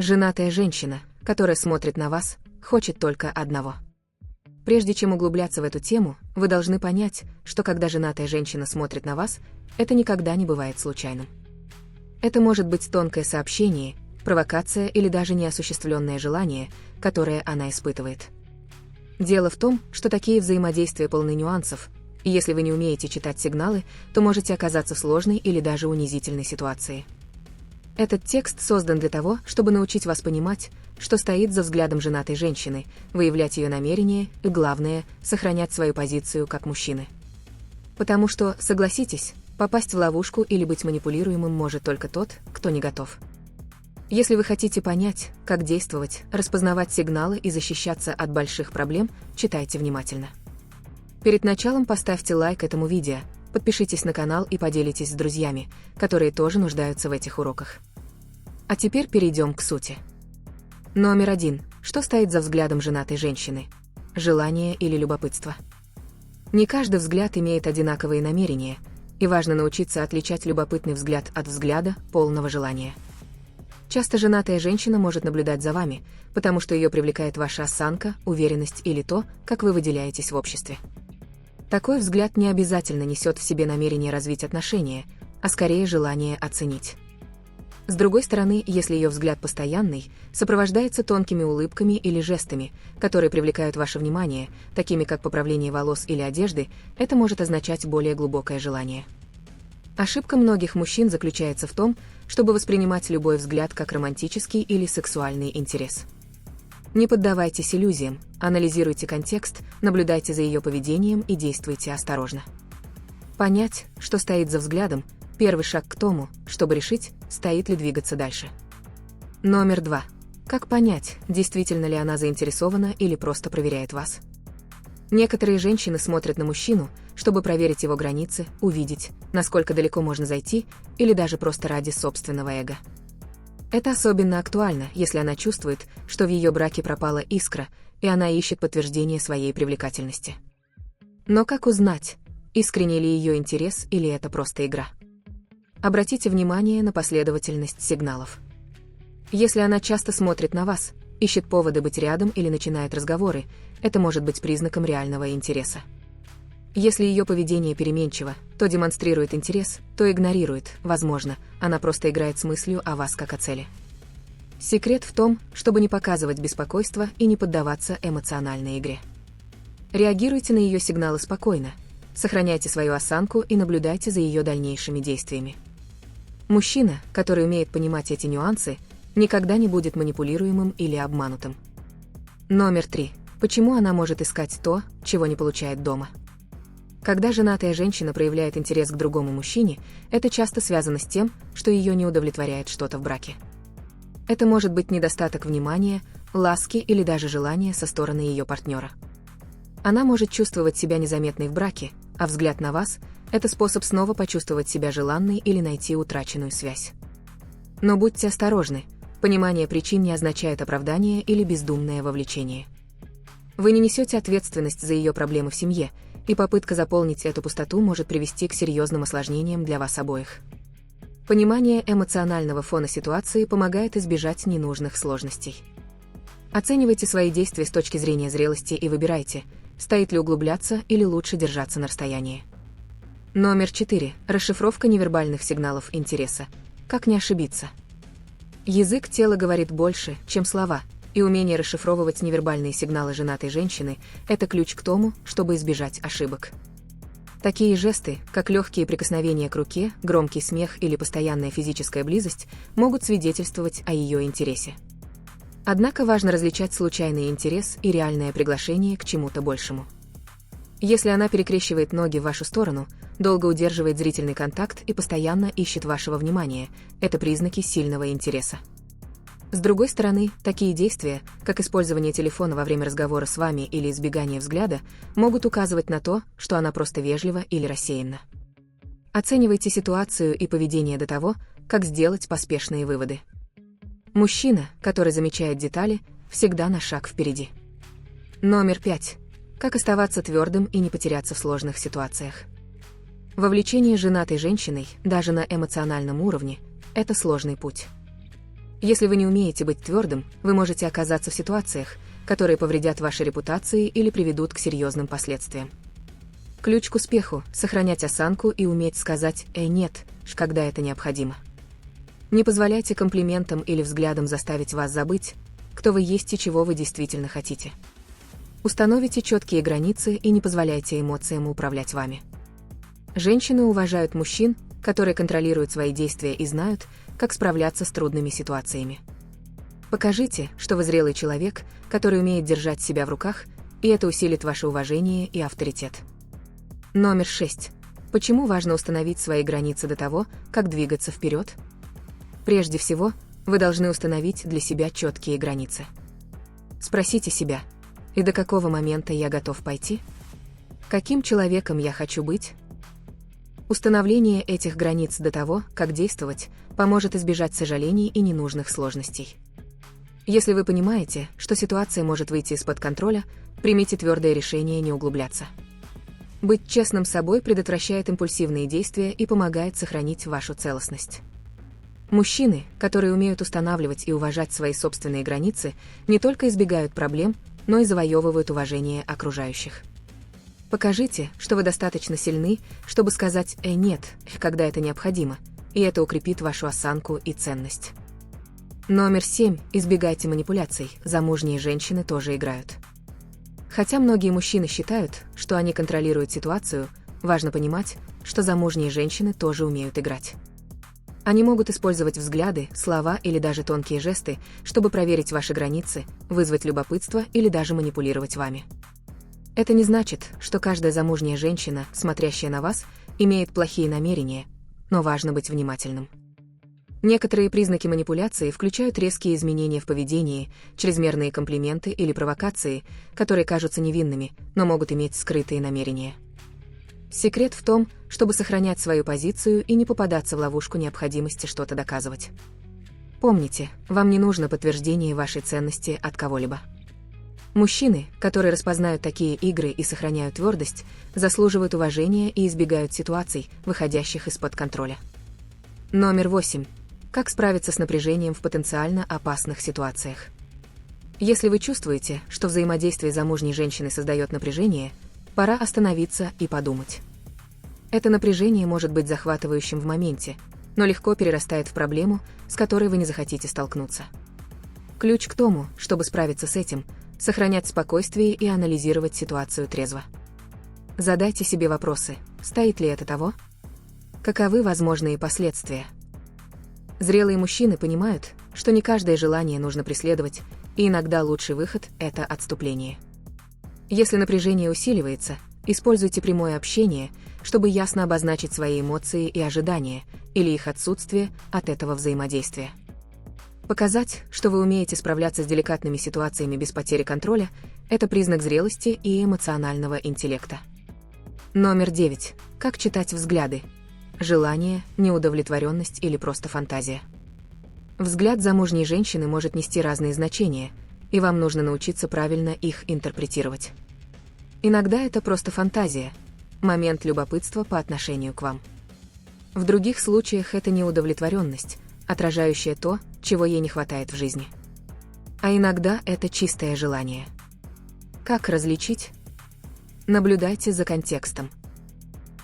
Женатая женщина, которая смотрит на вас, хочет только одного. Прежде чем углубляться в эту тему, вы должны понять, что когда женатая женщина смотрит на вас, это никогда не бывает случайным. Это может быть тонкое сообщение, провокация или даже неосуществленное желание, которое она испытывает. Дело в том, что такие взаимодействия полны нюансов, и если вы не умеете читать сигналы, то можете оказаться в сложной или даже унизительной ситуации. Этот текст создан для того, чтобы научить вас понимать, что стоит за взглядом женатой женщины, выявлять ее намерения и, главное, сохранять свою позицию как мужчины. Потому что, согласитесь, попасть в ловушку или быть манипулируемым может только тот, кто не готов. Если вы хотите понять, как действовать, распознавать сигналы и защищаться от больших проблем, читайте внимательно. Перед началом поставьте лайк этому видео, подпишитесь на канал и поделитесь с друзьями, которые тоже нуждаются в этих уроках. А теперь перейдем к сути. Номер 1. Что стоит за взглядом женатой женщины? Желание или любопытство? Не каждый взгляд имеет одинаковые намерения, и важно научиться отличать любопытный взгляд от взгляда, полного желания. Часто женатая женщина может наблюдать за вами, потому что ее привлекает ваша осанка, уверенность или то, как вы выделяетесь в обществе. Такой взгляд не обязательно несет в себе намерение развить отношения, а скорее желание оценить. С другой стороны, если ее взгляд постоянный, сопровождается тонкими улыбками или жестами, которые привлекают ваше внимание, такими как поправление волос или одежды, это может означать более глубокое желание. Ошибка многих мужчин заключается в том, чтобы воспринимать любой взгляд как романтический или сексуальный интерес. Не поддавайтесь иллюзиям, анализируйте контекст, наблюдайте за ее поведением и действуйте осторожно. Понять, что стоит за взглядом, первый шаг к тому, чтобы решить, стоит ли двигаться дальше. Номер 2. Как понять, действительно ли она заинтересована или просто проверяет вас? Некоторые женщины смотрят на мужчину, чтобы проверить его границы, увидеть, насколько далеко можно зайти, или даже просто ради собственного эго. Это особенно актуально, если она чувствует, что в ее браке пропала искра, и она ищет подтверждение своей привлекательности. Но как узнать, искренний ли ее интерес или это просто игра? Обратите внимание на последовательность сигналов. Если она часто смотрит на вас, ищет поводы быть рядом или начинает разговоры, это может быть признаком реального интереса. Если ее поведение переменчиво, то демонстрирует интерес, то игнорирует, возможно, она просто играет с мыслью о вас как о цели. Секрет в том, чтобы не показывать беспокойство и не поддаваться эмоциональной игре. Реагируйте на ее сигналы спокойно, сохраняйте свою осанку и наблюдайте за ее дальнейшими действиями. Мужчина, который умеет понимать эти нюансы, никогда не будет манипулируемым или обманутым. Номер 3. Почему она может искать то, чего не получает дома? Когда женатая женщина проявляет интерес к другому мужчине, это часто связано с тем, что ее не удовлетворяет что-то в браке. Это может быть недостаток внимания, ласки или даже желания со стороны ее партнера. Она может чувствовать себя незаметной в браке, а взгляд на вас – это способ снова почувствовать себя желанной или найти утраченную связь. Но будьте осторожны, понимание причин не означает оправдание или бездумное вовлечение. Вы не несете ответственность за ее проблемы в семье, и попытка заполнить эту пустоту может привести к серьезным осложнениям для вас обоих. Понимание эмоционального фона ситуации помогает избежать ненужных сложностей. Оценивайте свои действия с точки зрения зрелости и выбирайте, стоит ли углубляться или лучше держаться на расстоянии. Номер 4. Расшифровка невербальных сигналов интереса. Как не ошибиться? Язык тела говорит больше, чем слова, и умение расшифровывать невербальные сигналы женатой женщины – это ключ к тому, чтобы избежать ошибок. Такие жесты, как легкие прикосновения к руке, громкий смех или постоянная физическая близость, могут свидетельствовать о ее интересе. Однако важно различать случайный интерес и реальное приглашение к чему-то большему. Если она перекрещивает ноги в вашу сторону, долго удерживает зрительный контакт и постоянно ищет вашего внимания, это признаки сильного интереса. С другой стороны, такие действия, как использование телефона во время разговора с вами или избегание взгляда, могут указывать на то, что она просто вежлива или рассеянна. Оценивайте ситуацию и поведение до того, как сделать поспешные выводы. Мужчина, который замечает детали, всегда на шаг впереди. Номер 5. Как оставаться твердым и не потеряться в сложных ситуациях? Вовлечение женатой женщиной, даже на эмоциональном уровне, это сложный путь. Если вы не умеете быть твердым, вы можете оказаться в ситуациях, которые повредят вашей репутации или приведут к серьезным последствиям. Ключ к успеху – сохранять осанку и уметь сказать «нет», когда это необходимо. Не позволяйте комплиментам или взглядам заставить вас забыть, кто вы есть и чего вы действительно хотите. Установите четкие границы и не позволяйте эмоциям управлять вами. Женщины уважают мужчин, которые контролируют свои действия и знают, как справляться с трудными ситуациями. Покажите, что вы зрелый человек, который умеет держать себя в руках, и это усилит ваше уважение и авторитет. Номер 6. Почему важно установить свои границы до того, как двигаться вперед? Прежде всего, вы должны установить для себя четкие границы. Спросите себя, и до какого момента я готов пойти? Каким человеком я хочу быть? Установление этих границ до того, как действовать, поможет избежать сожалений и ненужных сложностей. Если вы понимаете, что ситуация может выйти из-под контроля, примите твердое решение не углубляться. Быть честным с собой предотвращает импульсивные действия и помогает сохранить вашу целостность. Мужчины, которые умеют устанавливать и уважать свои собственные границы, не только избегают проблем, но и завоевывают уважение окружающих. Покажите, что вы достаточно сильны, чтобы сказать «нет», когда это необходимо, и это укрепит вашу осанку и ценность. Номер 7. Избегайте манипуляций, замужние женщины тоже играют. Хотя многие мужчины считают, что они контролируют ситуацию, важно понимать, что замужние женщины тоже умеют играть. Они могут использовать взгляды, слова или даже тонкие жесты, чтобы проверить ваши границы, вызвать любопытство или даже манипулировать вами. Это не значит, что каждая замужняя женщина, смотрящая на вас, имеет плохие намерения, но важно быть внимательным. Некоторые признаки манипуляции включают резкие изменения в поведении, чрезмерные комплименты или провокации, которые кажутся невинными, но могут иметь скрытые намерения. Секрет в том, чтобы сохранять свою позицию и не попадаться в ловушку необходимости что-то доказывать. Помните, вам не нужно подтверждение вашей ценности от кого-либо. Мужчины, которые распознают такие игры и сохраняют твердость, заслуживают уважения и избегают ситуаций, выходящих из-под контроля. Номер 8. Как справиться с напряжением в потенциально опасных ситуациях? Если вы чувствуете, что взаимодействие замужней женщины создает напряжение, пора остановиться и подумать. Это напряжение может быть захватывающим в моменте, но легко перерастает в проблему, с которой вы не захотите столкнуться. Ключ к тому, чтобы справиться с этим – сохранять спокойствие и анализировать ситуацию трезво. Задайте себе вопросы: стоит ли это того? Каковы возможные последствия? Зрелые мужчины понимают, что не каждое желание нужно преследовать, и иногда лучший выход – это отступление. Если напряжение усиливается, используйте прямое общение, чтобы ясно обозначить свои эмоции и ожидания, или их отсутствие от этого взаимодействия. Показать, что вы умеете справляться с деликатными ситуациями без потери контроля – это признак зрелости и эмоционального интеллекта. Номер 9. Как читать взгляды? Желание, неудовлетворенность или просто фантазия. Взгляд замужней женщины может нести разные значения, и вам нужно научиться правильно их интерпретировать. Иногда это просто фантазия, момент любопытства по отношению к вам. В других случаях это неудовлетворенность, отражающая то, чего ей не хватает в жизни. А иногда это чистое желание. Как различить? Наблюдайте за контекстом.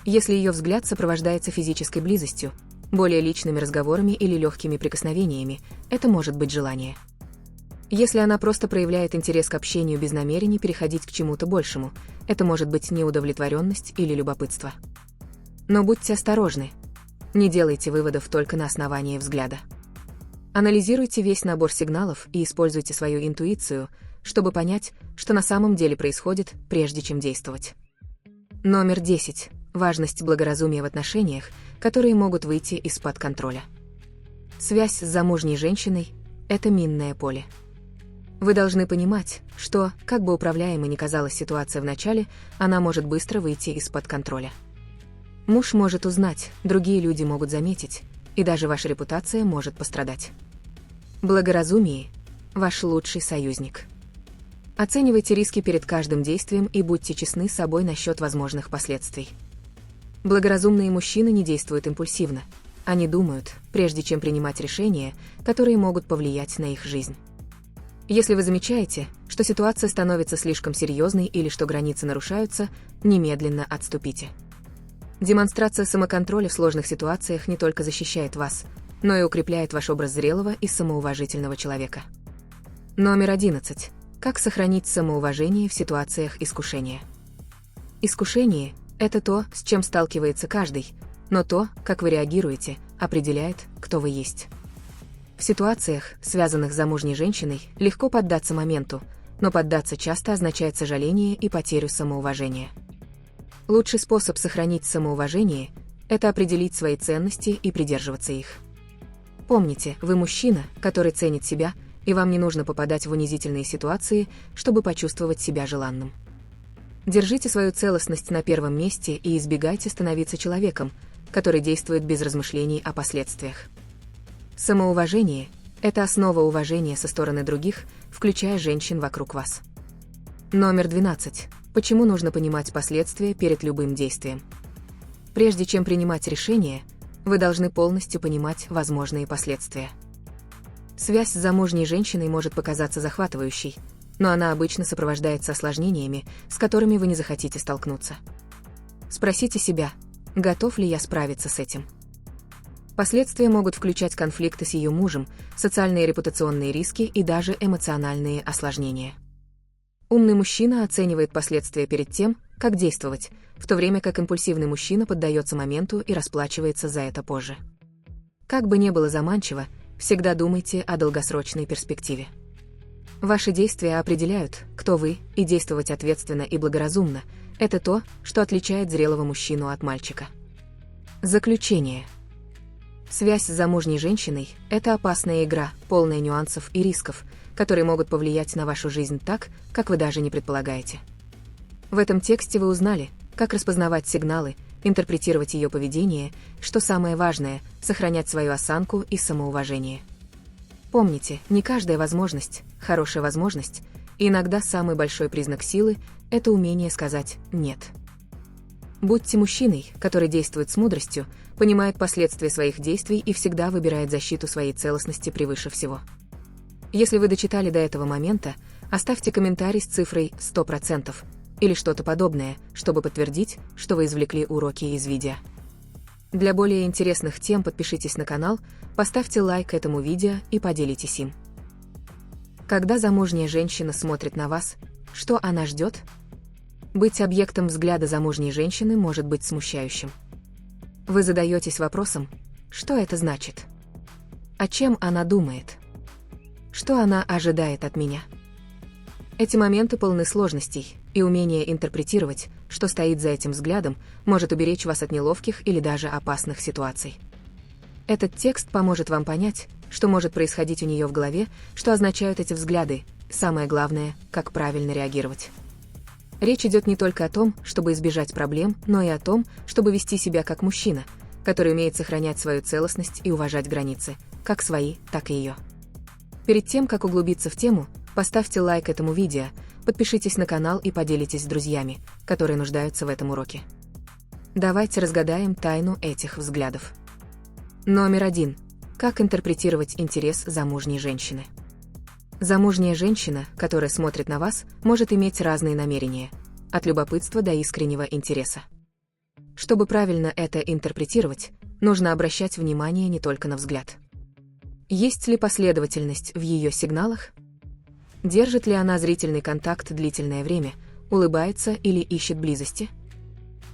Если ее взгляд сопровождается физической близостью, более личными разговорами или легкими прикосновениями, это может быть желание. Если она просто проявляет интерес к общению без намерений переходить к чему-то большему, это может быть неудовлетворенность или любопытство. Но будьте осторожны. Не делайте выводов только на основании взгляда. Анализируйте весь набор сигналов и используйте свою интуицию, чтобы понять, что на самом деле происходит, прежде чем действовать. Номер 10. Важность благоразумия в отношениях, которые могут выйти из-под контроля. Связь с замужней женщиной – это минное поле. Вы должны понимать, что, как бы управляемой ни казалась ситуация в начале, она может быстро выйти из-под контроля. Муж может узнать, другие люди могут заметить, и даже ваша репутация может пострадать. Благоразумие – ваш лучший союзник. Оценивайте риски перед каждым действием и будьте честны с собой насчет возможных последствий. Благоразумные мужчины не действуют импульсивно. они думают, прежде чем принимать решения, которые могут повлиять на их жизнь. Если вы замечаете, что ситуация становится слишком серьезной или что границы нарушаются, немедленно отступите. Демонстрация самоконтроля в сложных ситуациях не только защищает вас, но и укрепляет ваш образ зрелого и самоуважительного человека. Номер 11. Как сохранить самоуважение в ситуациях искушения? Искушение – это то, с чем сталкивается каждый, но то, как вы реагируете, определяет, кто вы есть. В ситуациях, связанных с замужней женщиной, легко поддаться моменту, но поддаться часто означает сожаление и потерю самоуважения. Лучший способ сохранить самоуважение – это определить свои ценности и придерживаться их. Помните, вы мужчина, который ценит себя, и вам не нужно попадать в унизительные ситуации, чтобы почувствовать себя желанным. Держите свою целостность на первом месте и избегайте становиться человеком, который действует без размышлений о последствиях. Самоуважение – это основа уважения со стороны других, включая женщин вокруг вас. Номер 12. Почему нужно понимать последствия перед любым действием? Прежде чем принимать решение, вы должны полностью понимать возможные последствия. Связь с замужней женщиной может показаться захватывающей, но она обычно сопровождается осложнениями, с которыми вы не захотите столкнуться. Спросите себя, готов ли я справиться с этим? Последствия могут включать конфликты с ее мужем, социальные и репутационные риски и даже эмоциональные осложнения. Умный мужчина оценивает последствия перед тем, как действовать, в то время как импульсивный мужчина поддается моменту и расплачивается за это позже. Как бы ни было заманчиво, всегда думайте о долгосрочной перспективе. Ваши действия определяют, кто вы, и действовать ответственно и благоразумно – это то, что отличает зрелого мужчину от мальчика. Заключение. Связь с замужней женщиной – это опасная игра, полная нюансов и рисков, которые могут повлиять на вашу жизнь так, как вы даже не предполагаете. В этом тексте вы узнали, как распознавать сигналы, интерпретировать ее поведение, что самое важное – сохранять свою осанку и самоуважение. Помните, не каждая возможность – хорошая возможность, и иногда самый большой признак силы – это умение сказать «нет». Будьте мужчиной, который действует с мудростью, понимает последствия своих действий и всегда выбирает защиту своей целостности превыше всего. Если вы дочитали до этого момента, оставьте комментарий с цифрой 100% или что-то подобное, чтобы подтвердить, что вы извлекли уроки из видео. Для более интересных тем подпишитесь на канал, поставьте лайк этому видео и поделитесь им. Когда замужняя женщина смотрит на вас, что она ждет? Быть объектом взгляда замужней женщины может быть смущающим. Вы задаетесь вопросом, что это значит? О чем она думает? Что она ожидает от меня? Эти моменты полны сложностей, и умение интерпретировать, что стоит за этим взглядом, может уберечь вас от неловких или даже опасных ситуаций. Этот текст поможет вам понять, что может происходить у нее в голове, что означают эти взгляды, самое главное, как правильно реагировать. Речь идет не только о том, чтобы избежать проблем, но и о том, чтобы вести себя как мужчина, который умеет сохранять свою целостность и уважать границы, как свои, так и ее. Перед тем, как углубиться в тему, поставьте лайк этому видео, подпишитесь на канал и поделитесь с друзьями, которые нуждаются в этом уроке. Давайте разгадаем тайну этих взглядов. Номер 1. Как интерпретировать интерес замужней женщины? Замужняя женщина, которая смотрит на вас, может иметь разные намерения, от любопытства до искреннего интереса. Чтобы правильно это интерпретировать, нужно обращать внимание не только на взгляд. Есть ли последовательность в ее сигналах? Держит ли она зрительный контакт длительное время, улыбается или ищет близости?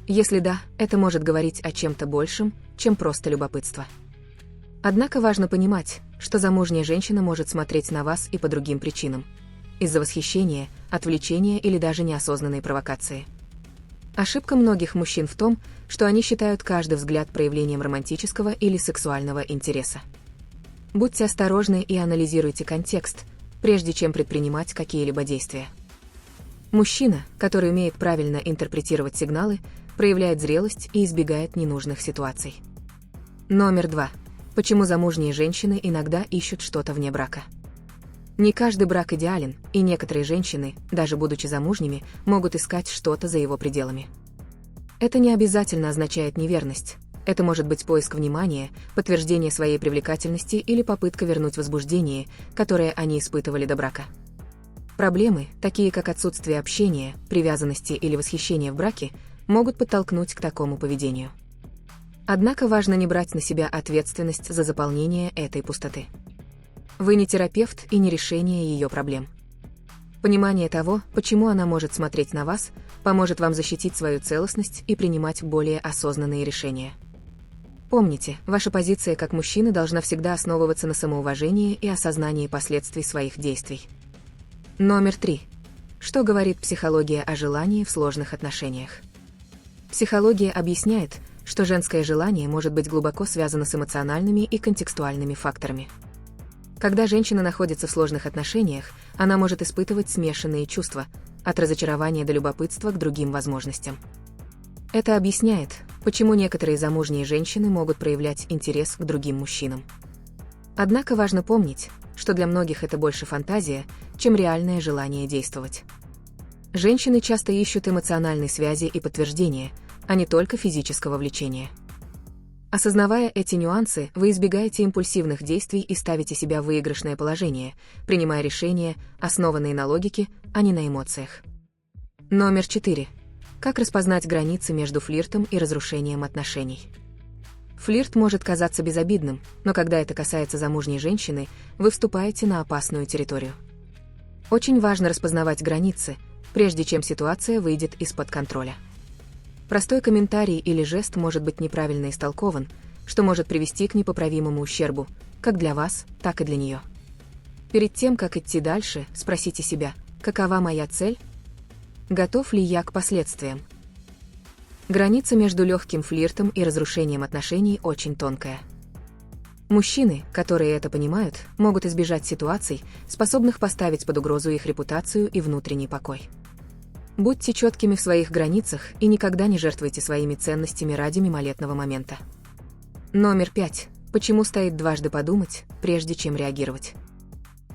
Если да, это может говорить о чем-то большем, чем просто любопытство. Однако важно понимать, что замужняя женщина может смотреть на вас и по другим причинам. Из-за восхищения, отвлечения или даже неосознанной провокации. Ошибка многих мужчин в том, что они считают каждый взгляд проявлением романтического или сексуального интереса. Будьте осторожны и анализируйте контекст, прежде чем предпринимать какие-либо действия. Мужчина, который умеет правильно интерпретировать сигналы, проявляет зрелость и избегает ненужных ситуаций. Номер 2. Почему замужние женщины иногда ищут что-то вне брака? Не каждый брак идеален, и некоторые женщины, даже будучи замужними, могут искать что-то за его пределами. Это не обязательно означает неверность, Это может быть поиск внимания, подтверждение своей привлекательности или попытка вернуть возбуждение, которое они испытывали до брака. Проблемы, такие как отсутствие общения, привязанности или восхищения в браке, могут подтолкнуть к такому поведению. Однако важно не брать на себя ответственность за заполнение этой пустоты. Вы не терапевт и не решение ее проблем. Понимание того, почему она может смотреть на вас, поможет вам защитить свою целостность и принимать более осознанные решения. Помните, ваша позиция как мужчины должна всегда основываться на самоуважении и осознании последствий своих действий. Номер 3. Что говорит психология о желании в сложных отношениях? Психология объясняет, что женское желание может быть глубоко связано с эмоциональными и контекстуальными факторами. Когда женщина находится в сложных отношениях, она может испытывать смешанные чувства, от разочарования до любопытства к другим возможностям. Это объясняет, почему некоторые замужние женщины могут проявлять интерес к другим мужчинам. Однако важно помнить, что для многих это больше фантазия, чем реальное желание действовать. Женщины часто ищут эмоциональной связи и подтверждения, а не только физического влечения. Осознавая эти нюансы, вы избегаете импульсивных действий и ставите себя в выигрышное положение, принимая решения, основанные на логике, а не на эмоциях. Номер 4. Как распознать границы между флиртом и разрушением отношений? Флирт может казаться безобидным, но когда это касается замужней женщины, вы вступаете на опасную территорию. Очень важно распознавать границы, прежде чем ситуация выйдет из-под контроля. Простой комментарий или жест может быть неправильно истолкован, что может привести к непоправимому ущербу, как для вас, так и для нее. Перед тем, как идти дальше, спросите себя, какова моя цель? Готов ли я к последствиям? Граница между легким флиртом и разрушением отношений очень тонкая. Мужчины, которые это понимают, могут избежать ситуаций, способных поставить под угрозу их репутацию и внутренний покой. Будьте четкими в своих границах и никогда не жертвуйте своими ценностями ради мимолетного момента. Номер 5. Почему стоит дважды подумать, прежде чем реагировать?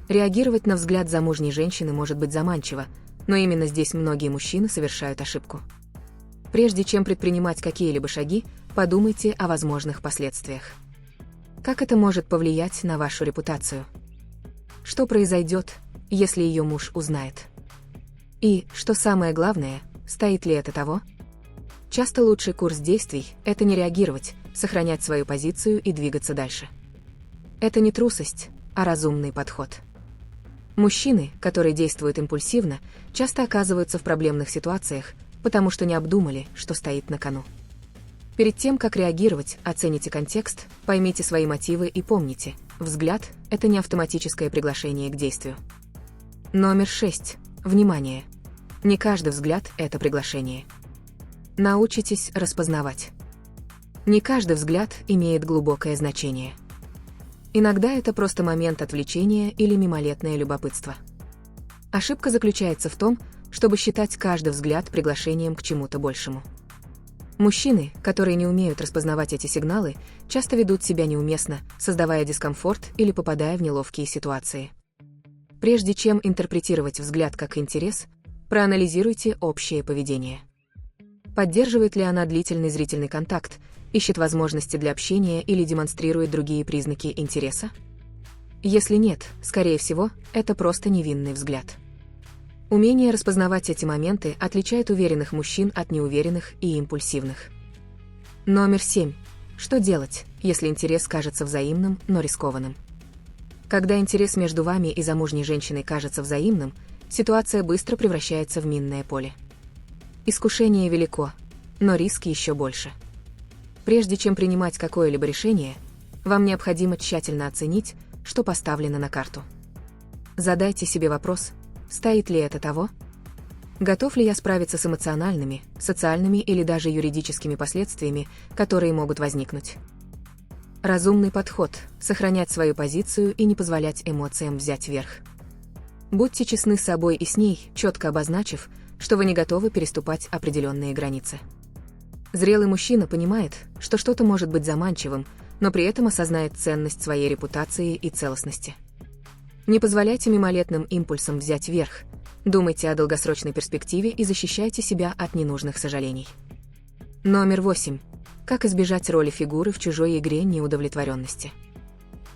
Реагировать на взгляд замужней женщины может быть заманчиво, но именно здесь многие мужчины совершают ошибку. Прежде чем предпринимать какие-либо шаги, подумайте о возможных последствиях. Как это может повлиять на вашу репутацию? Что произойдет, если ее муж узнает? И, что самое главное, стоит ли это того? Часто лучший курс действий – это не реагировать, сохранять свою позицию и двигаться дальше. Это не трусость, а разумный подход. Мужчины, которые действуют импульсивно, часто оказываются в проблемных ситуациях, потому что не обдумали, что стоит на кону. Перед тем, как реагировать, оцените контекст, поймите свои мотивы и помните, взгляд – это не автоматическое приглашение к действию. Номер 6. Внимание! Не каждый взгляд – это приглашение. Научитесь распознавать. Не каждый взгляд имеет глубокое значение. Иногда это просто момент отвлечения или мимолетное любопытство. Ошибка заключается в том, чтобы считать каждый взгляд приглашением к чему-то большему. Мужчины, которые не умеют распознавать эти сигналы, часто ведут себя неуместно, создавая дискомфорт или попадая в неловкие ситуации. Прежде чем интерпретировать взгляд как интерес, проанализируйте общее поведение. Поддерживает ли она длительный зрительный контакт, ищет возможности для общения или демонстрирует другие признаки интереса? Если нет, скорее всего, это просто невинный взгляд. Умение распознавать эти моменты отличает уверенных мужчин от неуверенных и импульсивных. Номер 7. Что делать, если интерес кажется взаимным, но рискованным? Когда интерес между вами и замужней женщиной кажется взаимным, ситуация быстро превращается в минное поле. Искушение велико, но риск еще больше. Прежде чем принимать какое-либо решение, вам необходимо тщательно оценить, что поставлено на карту. Задайте себе вопрос: стоит ли это того? Готов ли я справиться с эмоциональными, социальными или даже юридическими последствиями, которые могут возникнуть? Разумный подход – сохранять свою позицию и не позволять эмоциям взять верх. Будьте честны с собой и с ней, четко обозначив, что вы не готовы переступать определенные границы. Зрелый мужчина понимает, что что-то может быть заманчивым, но при этом осознает ценность своей репутации и целостности. Не позволяйте мимолетным импульсам взять верх, думайте о долгосрочной перспективе и защищайте себя от ненужных сожалений. Номер 8. Как избежать роли фигуры в чужой игре неудовлетворенности?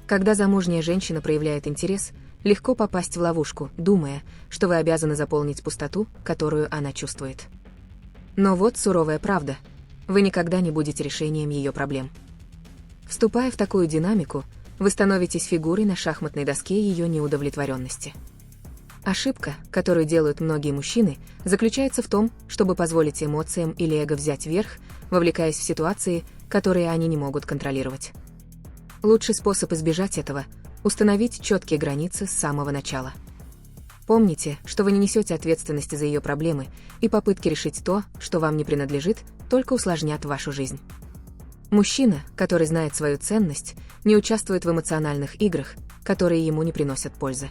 Когда замужняя женщина проявляет интерес, легко попасть в ловушку, думая, что вы обязаны заполнить пустоту, которую она чувствует. Но вот суровая правда. Вы никогда не будете решением ее проблем. Вступая в такую динамику, вы становитесь фигурой на шахматной доске ее неудовлетворенности. Ошибка, которую делают многие мужчины, заключается в том, чтобы позволить эмоциям или эго взять верх, вовлекаясь в ситуации, которые они не могут контролировать. Лучший способ избежать этого – установить четкие границы с самого начала. Помните, что вы не несете ответственности за ее проблемы, и попытки решить то, что вам не принадлежит, только усложнят вашу жизнь. Мужчина, который знает свою ценность, не участвует в эмоциональных играх, которые ему не приносят пользы.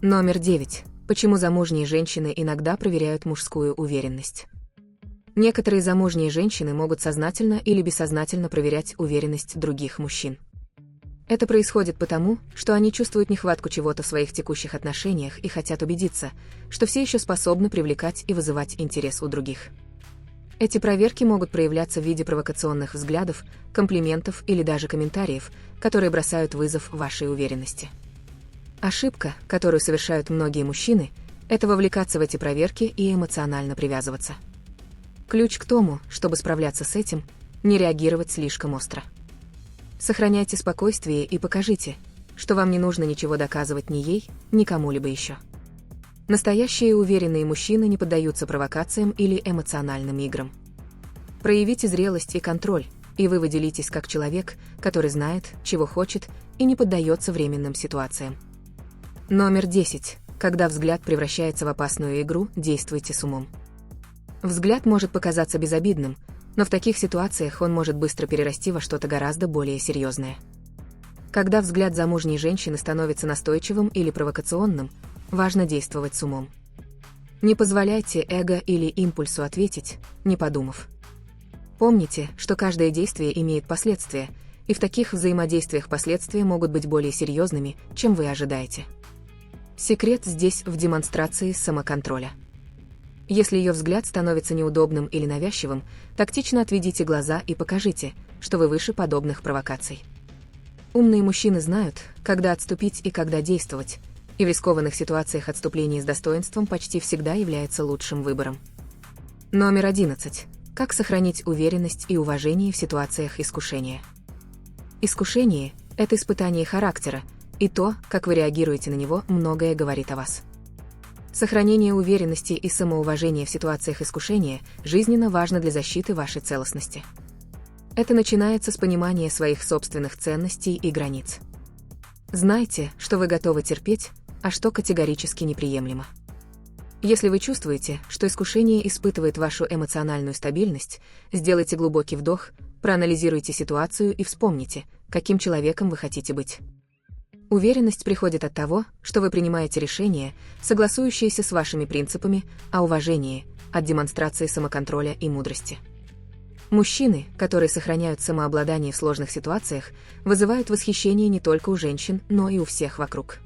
Номер 9. Почему замужние женщины иногда проверяют мужскую уверенность? Некоторые замужние женщины могут сознательно или бессознательно проверять уверенность других мужчин. Это происходит потому, что они чувствуют нехватку чего-то в своих текущих отношениях и хотят убедиться, что все еще способны привлекать и вызывать интерес у других. Эти проверки могут проявляться в виде провокационных взглядов, комплиментов или даже комментариев, которые бросают вызов вашей уверенности. Ошибка, которую совершают многие мужчины, это вовлекаться в эти проверки и эмоционально привязываться. Ключ к тому, чтобы справляться с этим, не реагировать слишком остро. Сохраняйте спокойствие и покажите, что вам не нужно ничего доказывать ни ей, ни кому-либо еще. Настоящие уверенные мужчины не поддаются провокациям или эмоциональным играм. Проявите зрелость и контроль, и вы выделитесь как человек, который знает, чего хочет, и не поддается временным ситуациям. Номер 10. Когда взгляд превращается в опасную игру, действуйте с умом. Взгляд может показаться безобидным, но в таких ситуациях он может быстро перерасти во что-то гораздо более серьезное. Когда взгляд замужней женщины становится настойчивым или провокационным, важно действовать с умом. Не позволяйте эго или импульсу ответить, не подумав. Помните, что каждое действие имеет последствия, и в таких взаимодействиях последствия могут быть более серьезными, чем вы ожидаете. Секрет здесь в демонстрации самоконтроля. Если ее взгляд становится неудобным или навязчивым, тактично отведите глаза и покажите, что вы выше подобных провокаций. Умные мужчины знают, когда отступить и когда действовать, и в рискованных ситуациях отступление с достоинством почти всегда является лучшим выбором. Номер 11. Как сохранить уверенность и уважение в ситуациях искушения? Искушение – это испытание характера, и то, как вы реагируете на него, многое говорит о вас. Сохранение уверенности и самоуважения в ситуациях искушения жизненно важно для защиты вашей целостности. Это начинается с понимания своих собственных ценностей и границ. Знайте, что вы готовы терпеть, а что категорически неприемлемо. Если вы чувствуете, что искушение испытывает вашу эмоциональную стабильность, сделайте глубокий вдох, проанализируйте ситуацию и вспомните, каким человеком вы хотите быть. Уверенность приходит от того, что вы принимаете решения, согласующиеся с вашими принципами, а уважение – от демонстрации самоконтроля и мудрости. Мужчины, которые сохраняют самообладание в сложных ситуациях, вызывают восхищение не только у женщин, но и у всех вокруг.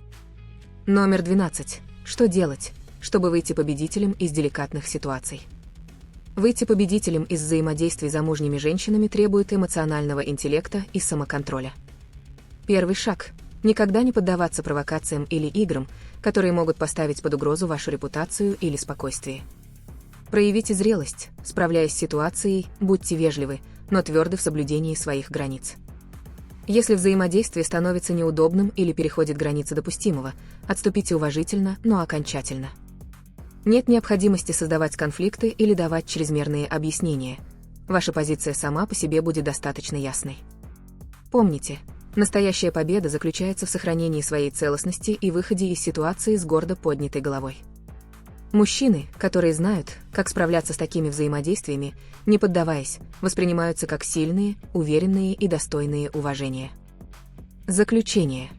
Номер 12. Что делать, чтобы выйти победителем из деликатных ситуаций? Выйти победителем из взаимодействий с замужними женщинами требует эмоционального интеллекта и самоконтроля. Первый шаг – никогда не поддаваться провокациям или играм, которые могут поставить под угрозу вашу репутацию или спокойствие. Проявите зрелость, справляясь с ситуацией, будьте вежливы, но тверды в соблюдении своих границ. Если взаимодействие становится неудобным или переходит границы допустимого, отступите уважительно, но окончательно. Нет необходимости создавать конфликты или давать чрезмерные объяснения. Ваша позиция сама по себе будет достаточно ясной. Помните, настоящая победа заключается в сохранении своей целостности и выходе из ситуации с гордо поднятой головой. Мужчины, которые знают, как справляться с такими взаимодействиями, не поддаваясь, воспринимаются как сильные, уверенные и достойные уважения. Заключение.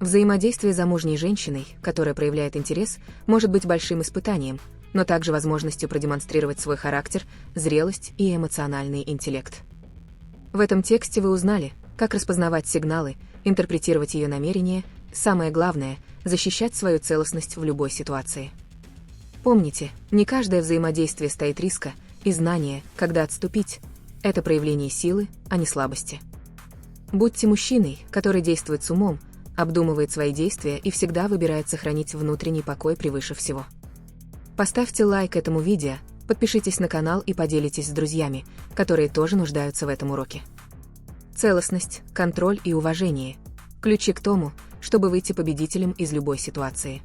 Взаимодействие с замужней женщиной, которая проявляет интерес, может быть большим испытанием, но также возможностью продемонстрировать свой характер, зрелость и эмоциональный интеллект. В этом тексте вы узнали, как распознавать сигналы, интерпретировать ее намерения, самое главное – защищать свою целостность в любой ситуации. Помните, не каждое взаимодействие стоит риска, и знание, когда отступить, Это проявление силы, а не слабости. Будьте мужчиной, который действует с умом, обдумывает свои действия и всегда выбирает сохранить внутренний покой превыше всего. Поставьте лайк этому видео, подпишитесь на канал и поделитесь с друзьями, которые тоже нуждаются в этом уроке. Целостность, контроль и уважение – ключи к тому, чтобы выйти победителем из любой ситуации.